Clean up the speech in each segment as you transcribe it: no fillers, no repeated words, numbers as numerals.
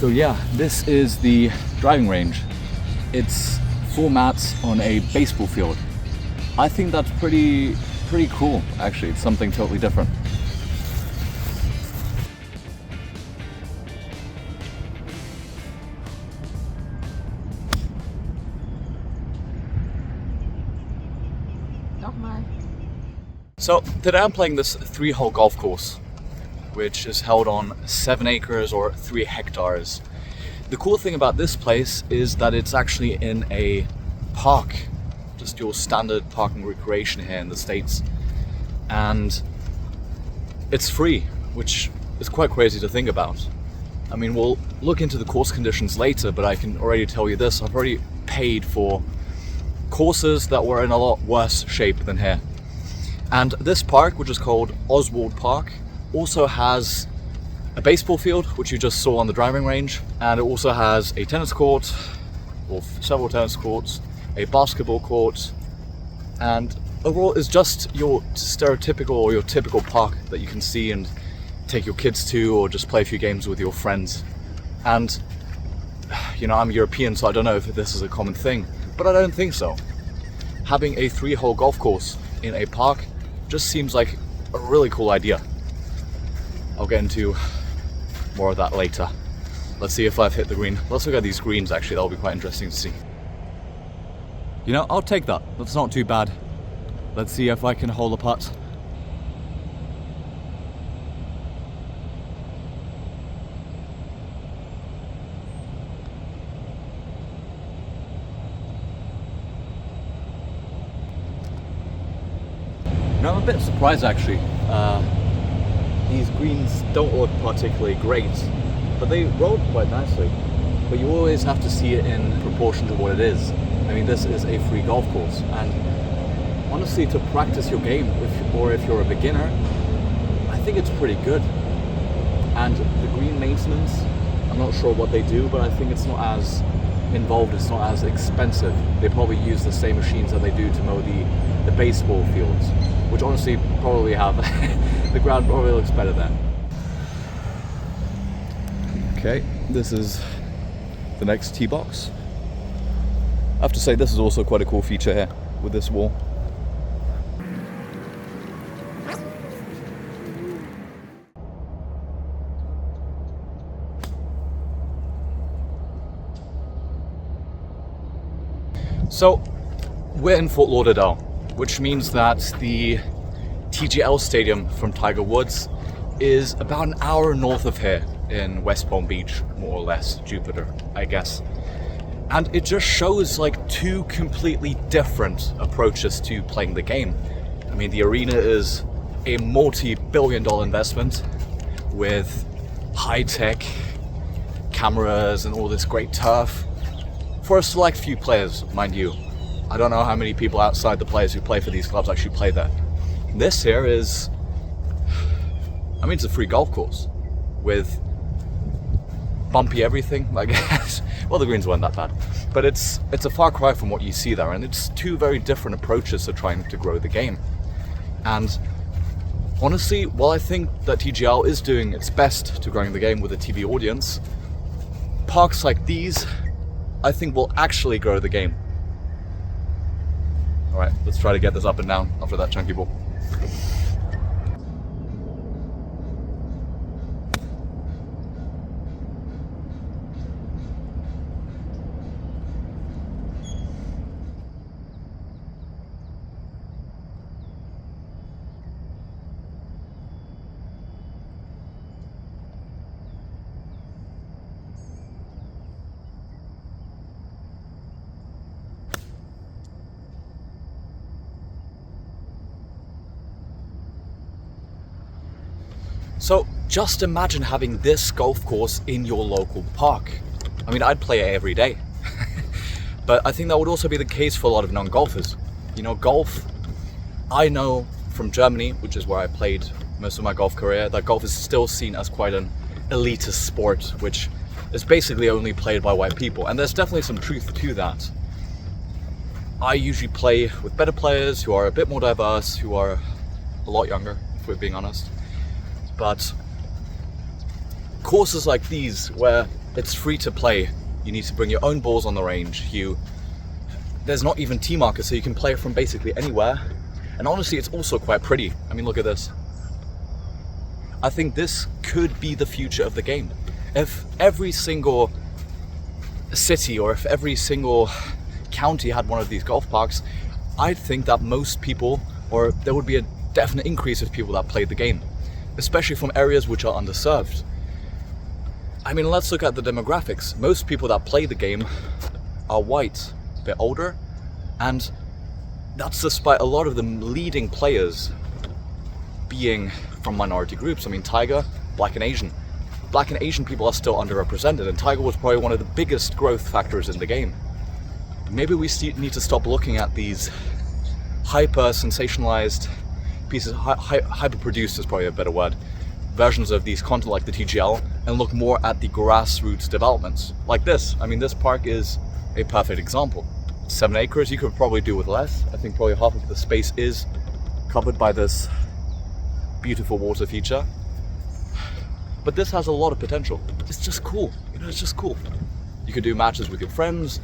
So yeah, this is the driving range. It's 4 mats on a baseball field. I think that's pretty cool, actually. It's something totally different. So today I'm playing this 3-hole golf course, which is held on 7 acres or 3 hectares. The cool thing about this place is that it's actually in a park, just your standard park and recreation here in the States. And it's free, which is quite crazy to think about. I mean, we'll look into the course conditions later, but I can already tell you this, I've already paid for courses that were in a lot worse shape than here. And this park, which is called Osswald Park, also has a baseball field, which you just saw on the driving range, and it also has a tennis court, or several tennis courts, a basketball court, and overall it's just your stereotypical or your typical park that you can see and take your kids to, or just play a few games with your friends. And you know, I'm European, so I don't know if this is a common thing, but I don't think so. Having a 3-hole golf course in a park just seems like a really cool idea. I'll get into more of that later. Let's see if I've hit the green. Let's look at these greens actually, that'll be quite interesting to see. You know, I'll take that. That's not too bad. Let's see if I can hold a putt. You know, I'm a bit surprised actually. These greens don't look particularly great, but they rolled quite nicely. But you always have to see it in proportion to what it is. I mean, this is a free golf course, and honestly, to practice your game, if you're a beginner, I think it's pretty good. And the green maintenance, I'm not sure what they do, but I think it's not as involved, it's not as expensive. They probably use the same machines that they do to mow the baseball fields, which honestly probably have the ground probably looks better there. Okay, this is the next tee box. I have to say this is also quite a cool feature here with this wall. So we're in Fort Lauderdale, which means that the TGL stadium from Tiger Woods is about an hour north of here in West Palm Beach, more or less, Jupiter, I guess. And it just shows like 2 completely different approaches to playing the game. I mean, the arena is a multi-billion-dollar investment with high-tech cameras and all this great turf for a select few players, mind you. I don't know how many people outside the players who play for these clubs actually play there. This here is, I mean, it's a free golf course with bumpy everything, I guess. Well, the greens weren't that bad, but it's a far cry from what you see there, and it's 2 very different approaches to trying to grow the game. And honestly, while I think that TGL is doing its best to growing the game with a TV audience, parks like these, I think, will actually grow the game. Alright, let's try to get this up and down after that chunky ball. So just imagine having this golf course in your local park. I mean, I'd play it every day. But I think that would also be the case for a lot of non-golfers. You know, golf, I know from Germany, which is where I played most of my golf career, that golf is still seen as quite an elitist sport, which is basically only played by white people. And there's definitely some truth to that. I usually play with better players who are a bit more diverse, who are a lot younger, if we're being honest. But courses like these, where It's free to play. You need to bring your own balls on the range. There's not even tee markers, so you can play from basically anywhere. And honestly, it's also quite pretty. I mean, look at this. I think this could be the future of the game. If every single city or if every single county had one of these golf parks, I think that most people, or there would be a definite increase of people that played the game, especially from areas which are underserved. I mean, let's look at the demographics. Most people that play the game are white, a bit older, and that's despite a lot of the leading players being from minority groups. I mean, Tiger, Black and Asian. Black and Asian people are still underrepresented, and Tiger was probably one of the biggest growth factors in the game. Maybe we need to stop looking at these hyper-sensationalized pieces, hyper-produced is probably a better word, versions of these content like the TGL, and look more at the grassroots developments. Like this. I mean, this park is a perfect example. 7 acres, you could probably do with less. I think probably half of the space is covered by this beautiful water feature. But this has a lot of potential. It's just cool. You know, it's just cool. You could do matches with your friends.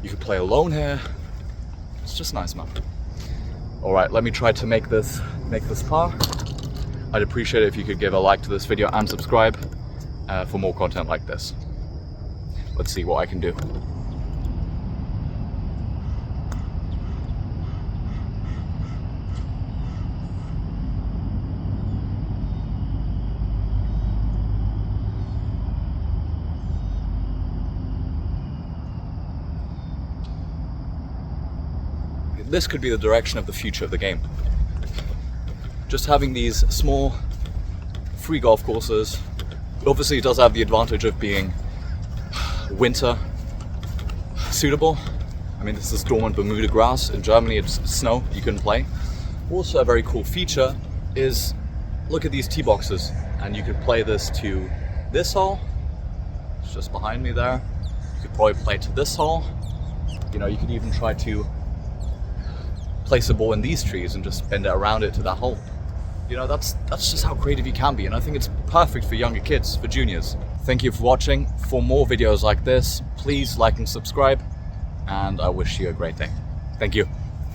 You could play alone here. It's just nice, man. All right, let me try to make this par. I'd appreciate it if you could give a like to this video and subscribe for more content like this. Let's see what I can do. This could be the direction of the future of the game. Just having these small, free golf courses. Obviously it does have the advantage of being winter suitable. I mean, this is dormant Bermuda grass. In Germany it's snow, you couldn't play. Also a very cool feature is, look at these tee boxes, and you could play this to this hole. It's just behind me there. You could probably play to this hole. You know, you could even try to place a ball in these trees and just bend it around it to that hole. You know, that's just how creative you can be, and I think it's perfect for younger kids, for juniors. Thank you for watching. For more videos like this, please like and subscribe, and I wish you a great day. Thank you.